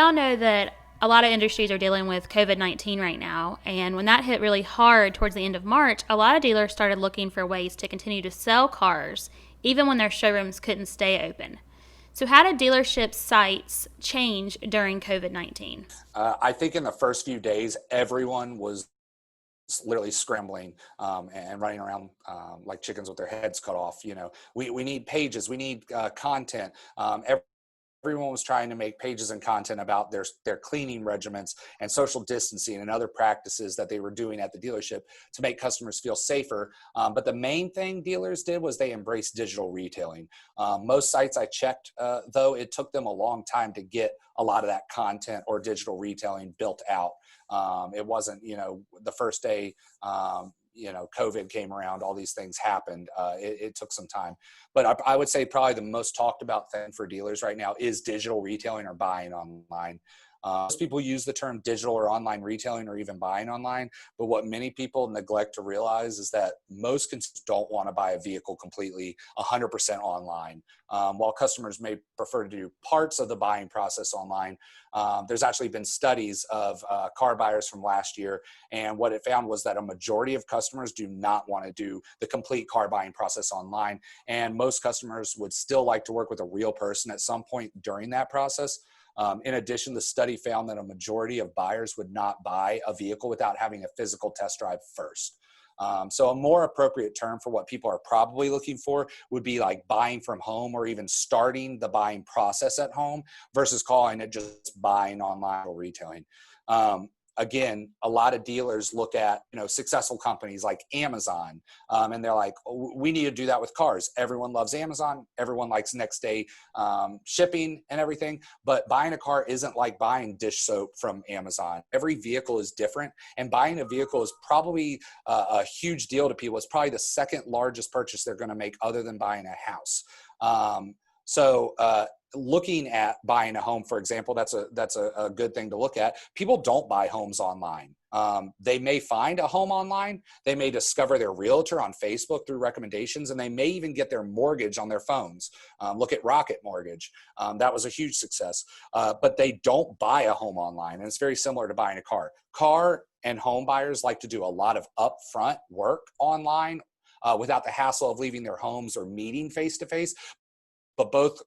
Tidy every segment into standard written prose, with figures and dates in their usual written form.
all know that a lot of industries are dealing with COVID-19 right now. And when that hit really hard towards the end of March, a lot of dealers started looking for ways to continue to sell cars, even when their showrooms couldn't stay open. So how did dealership sites change during COVID-19? I think in the first few days, everyone was literally scrambling and running around like chickens with their heads cut off. We need pages, we need content. Everyone was trying to make pages and content about their cleaning regimens and social distancing and other practices that they were doing at the dealership to make customers feel safer. But the main thing dealers did was they embraced digital retailing. Most sites I checked, though, it took them a long time to get a lot of that content or digital retailing built out. It wasn't, the first day, COVID came around, all these things happened. It took some time. But I would say probably the most talked about thing for dealers right now is digital retailing or buying online. Most people use the term digital or online retailing or even buying online, but what many people neglect to realize is that most consumers don't want to buy a vehicle completely 100% online. While customers may prefer to do parts of the buying process online, there's actually been studies of car buyers from last year, and what it found was that a majority of customers do not want to do the complete car buying process online, and most customers would still like to work with a real person at some point during that process. In addition, the study found that a majority of buyers would not buy a vehicle without having a physical test drive first. So a more appropriate term for what people are probably looking for would be like buying from home or even starting the buying process at home versus calling it just buying online or retailing. Again, a lot of dealers look at, successful companies like Amazon, and they're like, oh, we need to do that with cars. Everyone loves Amazon. Everyone likes next day shipping and everything. But buying a car isn't like buying dish soap from Amazon. Every vehicle is different. And buying a vehicle is probably a huge deal to people. It's probably the second largest purchase they're going to make other than buying a house. So looking at buying a home, for example, that's a good thing to look at. People don't buy homes online. They may find a home online. They may discover their realtor on Facebook through recommendations, and they may even get their mortgage on their phones. Look at Rocket Mortgage. That was a huge success. But they don't buy a home online, and it's very similar to buying a car. Car and home buyers like to do a lot of upfront work online without the hassle of leaving their homes or meeting face-to-face. But both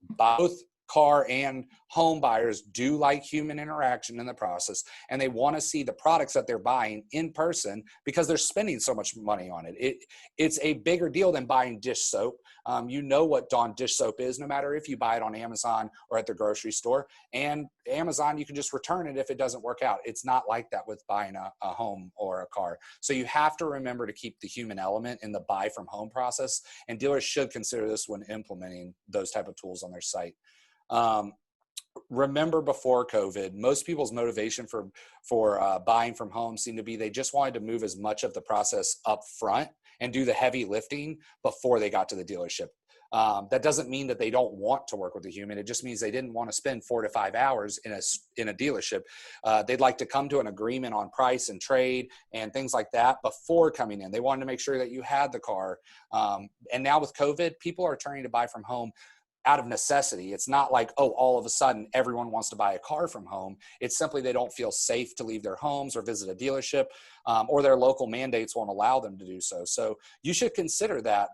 car and home buyers do like human interaction in the process, and they want to see the products that they're buying in person because they're spending so much money on it. It's a bigger deal than buying dish soap. You know what Dawn dish soap is, no matter if you buy it on Amazon or at the grocery store. And Amazon, you can just return it if it doesn't work out. It's not like that with buying a home or a car. So you have to remember to keep the human element in the buy from home process, and dealers should consider this when implementing those type of tools on their site. Remember, before COVID, most people's motivation for buying from home seemed to be they just wanted to move as much of the process up front and do the heavy lifting before they got to the dealership. That doesn't mean that they don't want to work with a human. It just means they didn't want to spend 4 to 5 hours in a dealership. They'd like to come to an agreement on price and trade and things like that before coming in. They wanted to make sure that you had the car. And now with COVID, people are turning to buy from home out of necessity. It's not like, oh, all of a sudden everyone wants to buy a car from home. It's simply they don't feel safe to leave their homes or visit a dealership, or their local mandates won't allow them to do so. So you should consider that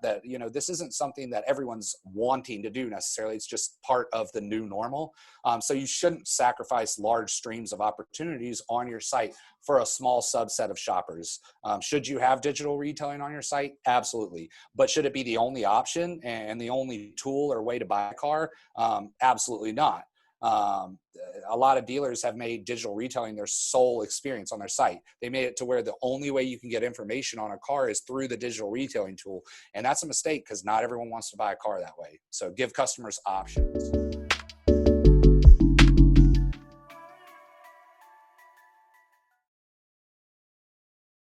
this isn't something that everyone's wanting to do necessarily. It's just part of the new normal. So you shouldn't sacrifice large streams of opportunities on your site for a small subset of shoppers. Should you have digital retailing on your site? Absolutely. But should it be the only option and the only tool or way to buy a car? Absolutely not. A lot of dealers have made digital retailing their sole experience on their site. They made it to where the only way you can get information on a car is through the digital retailing tool. And that's a mistake because not everyone wants to buy a car that way. So give customers options.